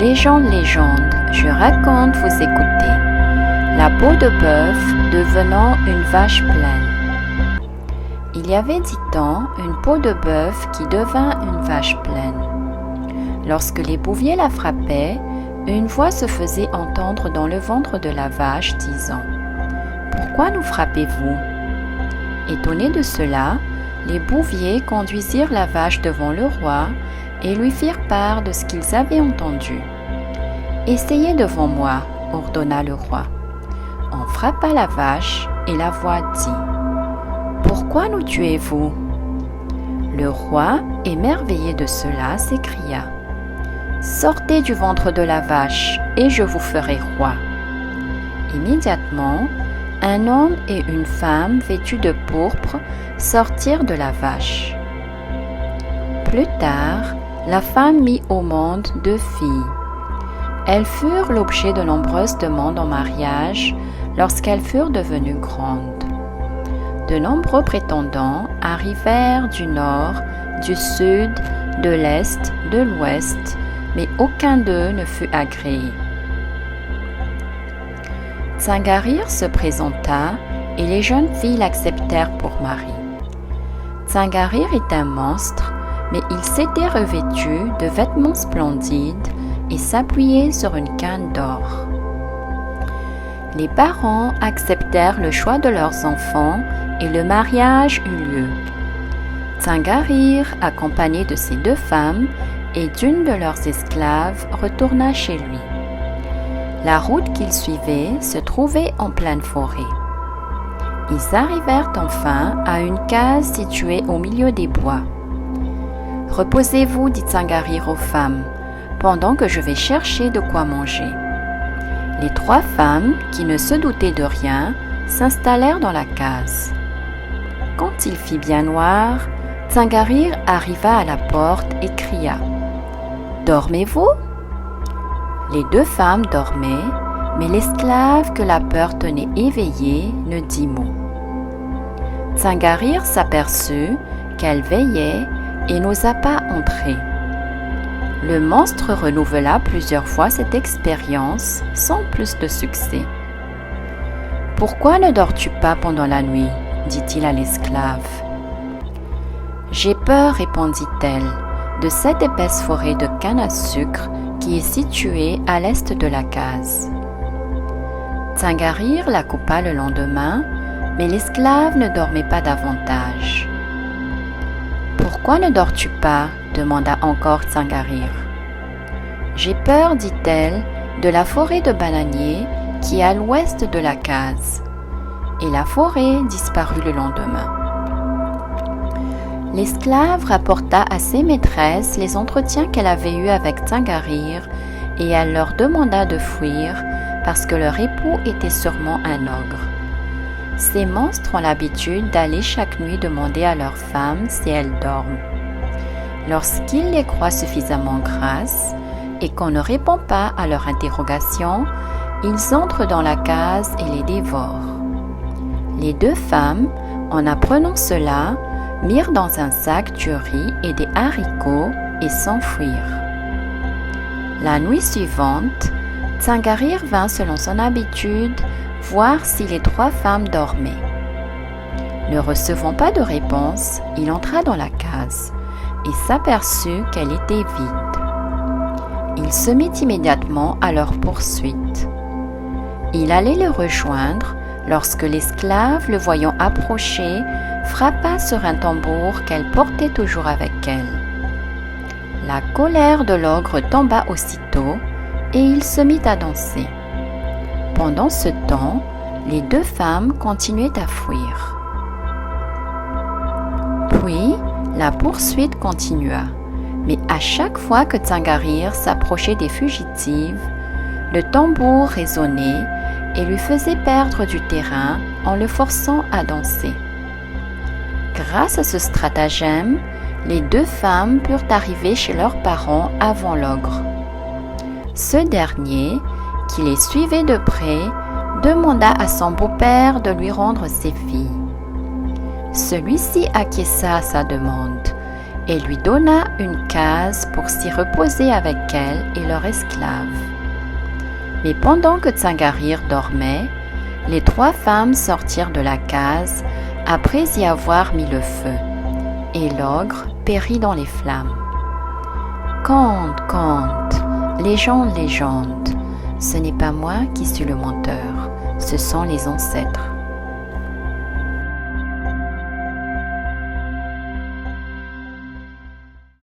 Légende, je raconte, vous écoutez. La peau de bœuf devenant une vache pleine. Il y avait 10 ans une peau de bœuf qui devint une vache pleine. Lorsque les bouviers la frappaient, une voix se faisait entendre dans le ventre de la vache disant « Pourquoi nous frappez-vous » Étonnés de cela, les bouviers conduisirent la vache devant le roi et lui firent part de ce qu'ils avaient entendu. « Essayez devant moi, » ordonna le roi. On frappa la vache et la voix dit « Pourquoi nous tuez-vous » Le roi, émerveillé de cela, s'écria « Sortez du ventre de la vache et je vous ferai roi. » Immédiatement, un homme et une femme vêtus de pourpre sortirent de la vache. Plus tard, la femme mit au monde 2 filles. Elles furent l'objet de nombreuses demandes en mariage lorsqu'elles furent devenues grandes. De nombreux prétendants arrivèrent du nord, du sud, de l'est, de l'ouest, mais aucun d'eux ne fut agréé. Tsangarir se présenta et les jeunes filles l'acceptèrent pour mari. Tsangarir est un monstre, mais il s'était revêtu de vêtements splendides et s'appuyait sur une canne d'or. Les parents acceptèrent le choix de leurs enfants et le mariage eut lieu. Tsangarir, accompagné de ses 2 femmes et d'une de leurs esclaves, retourna chez lui. La route qu'il suivait se trouvait en pleine forêt. Ils arrivèrent enfin à une case située au milieu des bois. « Reposez-vous, dit Tsangarir aux femmes, pendant que je vais chercher de quoi manger. » Les 3 femmes, qui ne se doutaient de rien, s'installèrent dans la case. Quand il fit bien noir, Tsangarir arriva à la porte et cria « Dormez-vous » Les 2 femmes dormaient, mais l'esclave que la peur tenait éveillée ne dit mot. Tsangarir s'aperçut qu'elle veillait et n'osa pas entrer. Le monstre renouvela plusieurs fois cette expérience sans plus de succès. « Pourquoi ne dors-tu pas pendant la nuit » dit-il à l'esclave. « J'ai peur, répondit-elle, de cette épaisse forêt de canne à sucre qui est située à l'est de la case. » Tsangarir la coupa le lendemain, mais l'esclave ne dormait pas davantage. « Pourquoi ne dors-tu pas » demanda encore Tsangarir. « J'ai peur, dit-elle, de la forêt de bananiers qui est à l'ouest de la case. » Et la forêt disparut le lendemain. L'esclave rapporta à ses maîtresses les entretiens qu'elle avait eus avec Tsangarir et elle leur demanda de fuir parce que leur époux était sûrement un ogre. Ces monstres ont l'habitude d'aller chaque nuit demander à leurs femmes si elles dorment. Lorsqu'ils les croient suffisamment grasses et qu'on ne répond pas à leurs interrogations, ils entrent dans la case et les dévorent. Les 2 femmes, en apprenant cela, mirent dans un sac du riz et des haricots et s'enfuirent. La nuit suivante, Tsangarir vint selon son habitude voir si les 3 femmes dormaient. Ne recevant pas de réponse, il entra dans la case et s'aperçut qu'elle était vide. Il se mit immédiatement à leur poursuite. Il allait les rejoindre lorsque l'esclave, le voyant approcher, frappa sur un tambour qu'elle portait toujours avec elle. La colère de l'ogre tomba aussitôt et il se mit à danser. Pendant ce temps, les 2 femmes continuaient à fuir. Puis, la poursuite continua, mais à chaque fois que Tsangarir s'approchait des fugitives, le tambour résonnait et lui faisait perdre du terrain en le forçant à danser. Grâce à ce stratagème, les 2 femmes purent arriver chez leurs parents avant l'ogre. Ce dernier, qui les suivait de près, demanda à son beau-père de lui rendre ses filles. Celui-ci acquiesça à sa demande et lui donna une case pour s'y reposer avec elle et leur esclave. Mais pendant que Tsangarir dormait, les 3 femmes sortirent de la case après y avoir mis le feu, et l'ogre périt dans les flammes. Conte, conte, légende, légende, ce n'est pas moi qui suis le menteur, ce sont les ancêtres.